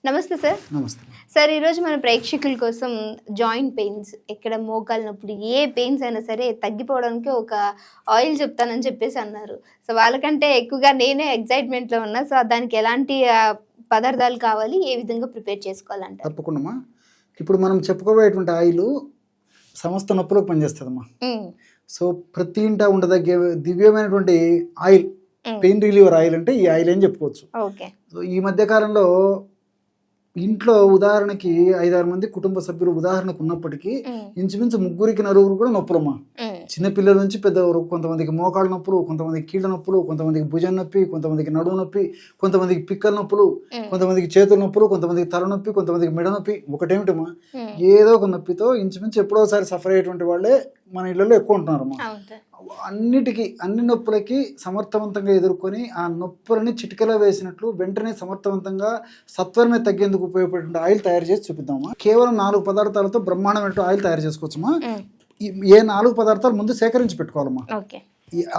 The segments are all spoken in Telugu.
నమస్తే సార్. నమస్తే. సార్ ఈరోజు మన ప్రేక్షకుల కోసం జాయింట్ పెయిన్స్, ఎక్కడ మోకాలు నొప్పులు, ఏ పెయిన్స్ అయినా సరే తగ్గిపోవడానికి ఒక ఆయిల్ చెప్తానని చెప్పేసి అన్నారు. సో వాళ్ళకంటే ఎక్కువగా నేనే ఎక్సైట్మెంట్లో ఉన్నా. సో దానికి ఎలాంటి పదార్థాలు కావాలి, ఏ విధంగా ప్రిపేర్ చేసుకోవాలంట? తప్పకుండా. ఇప్పుడు మనం చెప్పుకోబోయేటువంటి ఆయిల్ సమస్త నొప్పులకు పనిచేస్తుందమ్మా. సో ప్రతి ఇంట ఉండదగ్గ దివ్యమైనటువంటి ఆయిల్, పెయిన్ రిలీవర్ ఆయిల్ అంటే ఈ ఆయిల్ అని చెప్పుకోవచ్చు. ఓకే. సో ఈ మధ్య కాలంలో ఇంట్లో ఉదాహరణకి 5-6 మంది కుటుంబ సభ్యులు ఉదాహరణకు ఉన్నప్పటికీ ఇంచుమించు 3-4 కూడా నొప్పులమ్మా. చిన్నపిల్లల నుంచి పెద్దవారు. కొంతమందికి మోకాళ్ళ నొప్పులు, కొంతమందికి కీళ్ళ నొప్పులు, కొంతమందికి భుజం నొప్పి, కొంతమందికి నడుము నొప్పి, కొంతమందికి పిక్కల నొప్పులు, కొంతమందికి చేతుల నొప్పులు, కొంతమందికి తల నొప్పి, కొంతమందికి మెడ నొప్పి. ఒకటేమిటమ్మా, ఏదో ఒక నొప్పితో ఇంచుమించు ఎప్పుడోసారి సఫర్ అయ్యేటువంటి వాళ్ళే మన ఇళ్లలో ఎక్కువ ఉంటున్నారమ్మా. అన్ని నొప్పులకి సమర్థవంతంగా ఎదుర్కొని ఆ నొప్పులని చిటికలో వేసినట్లు వెంటనే సమర్థవంతంగా సత్వరమే తగ్గేందుకు ఉపయోగపడే ఆయిల్ తయారు చేసి చూపిద్దామా. కేవలం 4 పదార్థాలతో బ్రహ్మాండమైన ఆయిల్ తయారు చేసుకోవచ్చమ్మా. ఏ 4 పదార్థాలు ముందు సేకరించి పెట్టుకోవాలమ్మా.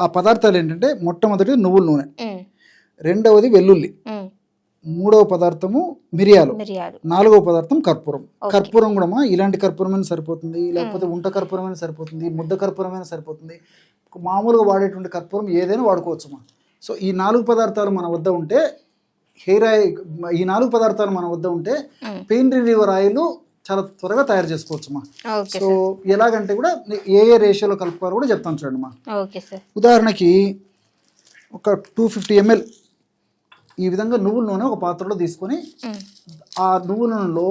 ఆ పదార్థాలు ఏంటంటే, మొట్టమొదటిది నువ్వుల నూనె, రెండవది వెల్లుల్లి, మూడవ పదార్థము మిరియాలు, నాలుగవ పదార్థం కర్పూరం. కర్పూరం కూడా ఇలాంటి కర్పూరమైన సరిపోతుంది, లేకపోతే ఉంట కర్పూరమైన సరిపోతుంది, ముద్ద కర్పూరమైన సరిపోతుంది. మామూలుగా వాడేటువంటి కర్పూరం ఏదైనా వాడుకోవచ్చమ్మా. సో ఈ 4 పదార్థాలు మన వద్ద ఉంటే ఈ 4 పదార్థాలు మన వద్ద ఉంటే పెయిన్ రిలీవర్ ఆయిల్ చాలా త్వరగా తయారు చేసుకోవచ్చమ్మా. సో ఎలాగంటే కూడా ఏ రేషియోలో కలుపుకోవాలో కూడా చెప్తాను చూడండి మా. ఉదాహరణకి ఒక 250 ml ఈ విధంగా నువ్వుల నూనె ఒక పాత్రలో తీసుకొని ఆ నువ్వుల నూనెలో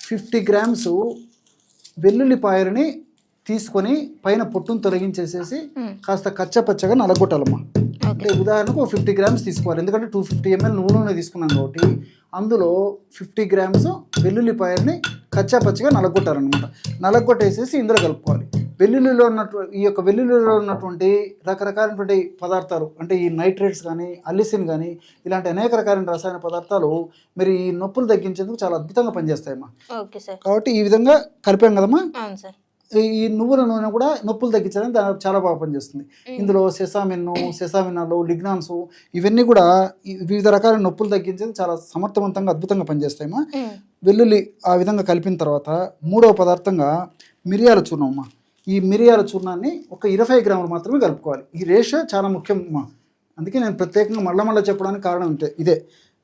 50 grams వెల్లుల్లిపాయలని తీసుకొని పైన పొట్టును తొలగించేసేసి కాస్త కచ్చపచ్చగా నలగొట్టాలమ్మా. అంటే ఉదాహరణకు 50 grams తీసుకోవాలి, ఎందుకంటే 250 ml నువ్వుల నూనె తీసుకున్నాం కాబట్టి అందులో 50 grams వెల్లుల్లిపాయలని కచ్చాపచ్చగా నలగొట్టాలన్నమాట. నలగొట్టేసేసి ఇందులో కలుపుకోవాలి. వెల్లుల్లిలో ఉన్నటువంటి రకరకాలైనటువంటి పదార్థాలు, అంటే ఈ నైట్రేట్స్ కానీ, అల్లిసిన్ కానీ, ఇలాంటి అనేక రకాలైన రసాయన పదార్థాలు మరి ఈ నొప్పులు తగ్గించేందుకు చాలా అద్భుతంగా పనిచేస్తాయమ్మా. కాబట్టి ఈ విధంగా కలిపాం కదమ్మా. ఈ నువ్వుల నూనె కూడా నొప్పులు తగ్గించడానికి చాలా బాగా పనిచేస్తుంది. ఇందులో సెసామినాలు, లిగ్నాన్స్ ఇవన్నీ కూడా వివిధ రకాల నొప్పులు తగ్గించేది చాలా సమర్థవంతంగా అద్భుతంగా పనిచేస్తాయమ్మా. వెల్లుల్లి ఆ విధంగా కలిపిన తర్వాత మూడవ పదార్థంగా మిరియాల చూర్ణం అమ్మా. ఈ మిరియాల చూర్ణాన్ని ఒక 20 grams మాత్రమే కలుపుకోవాలి. ఈ రేషియో చాలా ముఖ్యం అమ్మా. అందుకే నేను ప్రత్యేకంగా మళ్ళీ చెప్పడానికి కారణం ఇదే.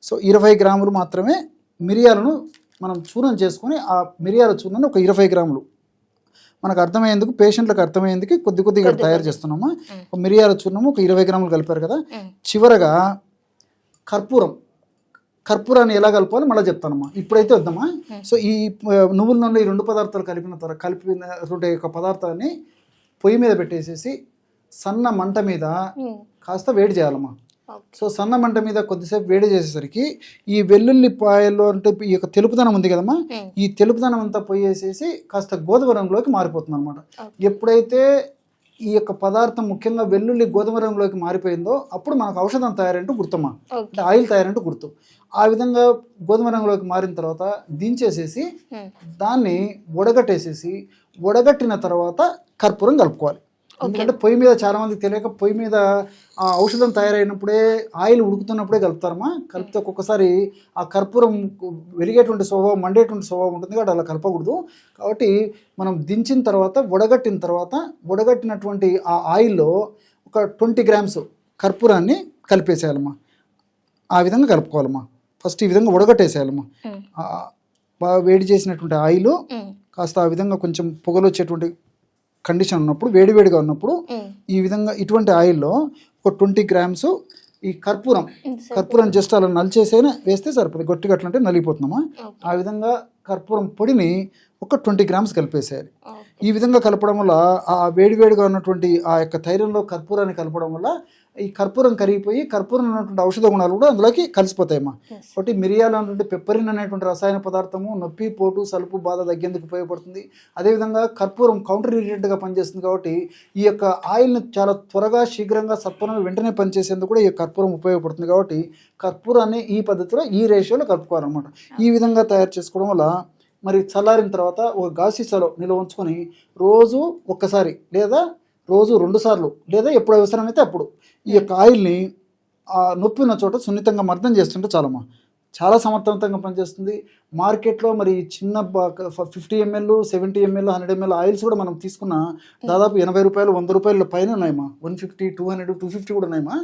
సో 20 grams మాత్రమే మిరియాలను మనం చూర్ణం చేసుకొని ఆ మిరియాల చూర్ణాన్ని ఒక 20 grams మనకు అర్థమయ్యేందుకు, పేషెంట్లకు అర్థమయ్యేందుకు కొద్దిగా తయారు చేస్తున్నామా. మిరియాల చూర్ణము ఒక 20 grams కలిపారు కదా. చివరగా కర్పూరాన్ని ఎలా కలపాలో మళ్ళీ చెప్తానమ్మా. ఇప్పుడైతే వద్దామా. సో ఈ నువ్వుల నూనె ఈ 2 పదార్థాలు కలిపిన యొక్క పదార్థాన్ని పొయ్యి మీద పెట్టేసేసి సన్న మంట మీద కాస్త వేడి చేయాలమ్మా. సో సన్న మంట మీద కొద్దిసేపు వేడి చేసేసరికి ఈ వెల్లుల్లిపాయల్లో అంటే ఈ యొక్క తెలుపుదనం ఉంది కదమ్మా, ఈ తెలుపుదనం అంతా పోయేసేసి కాస్త గోధుమ రంగులోకి మారిపోతుంది అనమాట. ఎప్పుడైతే ఈ యొక్క పదార్థం ముఖ్యంగా వెల్లుల్లి గోధుమ రంగులోకి మారిపోయిందో అప్పుడు మనకు ఔషధం తయారంటూ గుర్తమ్మా, అంటే ఆయిల్ తయారంటూ గుర్తు. ఆ విధంగా గోధుమ రంగులోకి మారిన తర్వాత దించేసేసి దాన్ని వడగట్టిన తర్వాత కర్పూరం కలుపుకోవాలి. ఎందుకంటే పొయ్యి మీద చాలా మందికి తెలియక పొయ్యి మీద ఆ ఔషధం తయారైనప్పుడే ఆయిల్ ఉడుకుతున్నప్పుడే కలుపుతారమ్మా. కలిపితే ఒక్కొక్కసారి ఆ కర్పూరం వెలిగేటువంటి స్వభావం, మండేటువంటి స్వభావం ఉంటుంది కాబట్టి అలా కలపకూడదు. కాబట్టి మనం దించిన తర్వాత వడగట్టినటువంటి ఆ ఆయిల్లో ఒక 20 grams కర్పూరాన్ని కలిపేసేయాలమ్మా. ఆ విధంగా కలుపుకోవాలమ్మా. ఫస్ట్ ఈ విధంగా వడగట్టేసేయాలమ్మా. బాగా వేడి చేసినటువంటి ఆయిల్ కాస్త ఆ విధంగా కొంచెం పొగలు వచ్చేటువంటి కండిషన్ ఉన్నప్పుడు, వేడివేడిగా ఉన్నప్పుడు ఈ విధంగా ఇటువంటి ఆయిల్లో ఒక 20 grams ఈ కర్పూరం జస్ట్ అలా నలిచేసైనా వేస్తే సరిపోతుంది. గట్టిగా అట్లంటే నలిగిపోతున్నామా. ఆ విధంగా కర్పూరం పొడిని ఒక 20 grams కలిపేసేయాలి. ఈ విధంగా కలపడం వల్ల ఆ వేడివేడిగా ఉన్నటువంటి ఆ యొక్క తైలంలో కర్పూరాన్ని కలపడం వల్ల ఈ కర్పూరం కరిగిపోయి కర్పూరం ఉన్నటువంటి ఔషధ గుణాలు కూడా అందులోకి కలిసిపోతాయమ్మా. కాబట్టి మిరియాలు అనేటువంటి పెప్పరిన్ అనేటువంటి రసాయన పదార్థము నొప్పి, పోటు, సలుపు, బాధ తగ్గేందుకు ఉపయోగపడుతుంది. అదేవిధంగా కర్పూరం కౌంటర్ ఇరిటెంట్గా పనిచేస్తుంది. కాబట్టి ఈ యొక్క ఆయిల్ని చాలా త్వరగా, శీఘ్రంగా, సత్వరంగా వెంటనే పనిచేసేందుకు కూడా ఈ కర్పూరం ఉపయోగపడుతుంది. కాబట్టి కర్పూరాన్ని ఈ పద్ధతిలో, ఈ రేషియోలో కలుపుకోవాలన్నమాట. ఈ విధంగా తయారు చేసుకోవడం వల్ల మరి చల్లారిన తర్వాత ఒక గాసీసాలో నిల్వ ఉంచుకొని రోజు ఒక్కసారి లేదా రోజు 2 సార్లు లేదా ఎప్పుడు అవసరమైతే అప్పుడు ఈ యొక్క ఆయిల్ని ఆ నొప్పి ఉన్న చోట సున్నితంగా మర్దన చేస్తుంటే చాలమ్మా. చాలా సమర్థవంతంగా పనిచేస్తుంది. మార్కెట్లో మరి చిన్న 50 ml 70 ml 100 ml ఆయిల్స్ కూడా మనం తీసుకున్న దాదాపు 80 రూపాయలు 100 రూపాయల పైన ఉన్నాయమ్మా. 150 200 250 కూడా ఉన్నాయమ్మా.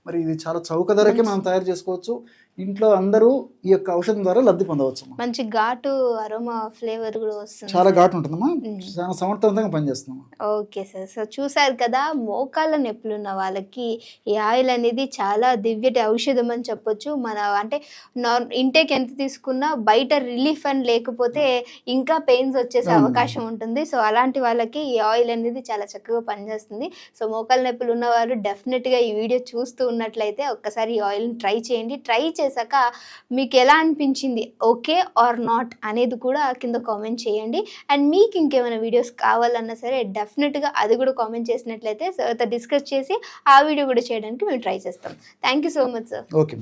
మరి ఇది చాలా చౌక ధరకే మనం తయారు చేసుకోవచ్చు. ఇంట్లో అందరూ ఈ యొక్క ఔషధం ద్వారా లబ్ధి పొందవచ్చు. మంచి ఘాటు అరోమా ఫ్లేవర్ కూడా వస్తుంది. చాలా ఘాటు ఉంటుందమ్మా. చాలా సమర్థవంతంగా పనిచేస్తున్నాం. Okay sir. సో చూసారు కదా, మోకాళ్ళ నొప్పులు ఉన్న వాళ్ళకి ఈ ఆయిల్ అనేది చాలా దివ్యటి ఔషధం అని చెప్పొచ్చు. మన అంటే ఇంటేక్ ఎంత తీసుకున్నా బయట రిలీఫ్ అని లేకపోతే ఇంకా పెయిన్స్ వచ్చేసే అవకాశం ఉంటుంది. సో అలాంటి వాళ్ళకి ఈ ఆయిల్ అనేది చాలా చక్కగా పనిచేస్తుంది. సో మోకాళ్ళ నొప్పులు ఉన్నవారు డెఫినెట్గా ఈ వీడియో చూస్తూ ఉన్నట్లయితే ఒక్కసారి ఈ ఆయిల్ని ట్రై చేయండి. ట్రై చేశాక మీకు ఎలా అనిపించింది, ఓకే ఆర్ నాట్ అనేది కూడా కింద కామెంట్ చేయండి. అండ్ మీకు ఇంకేమైనా వీడియోస్ కావాలన్నా సరే డెఫినెట్గా అది కూడా కామెంట్ చేసినట్లయితే సార్తో డిస్కస్ చేసి ఆ వీడియో కూడా చేయడానికి మేము ట్రై చేస్తాం. Thank you so much sir. Okay.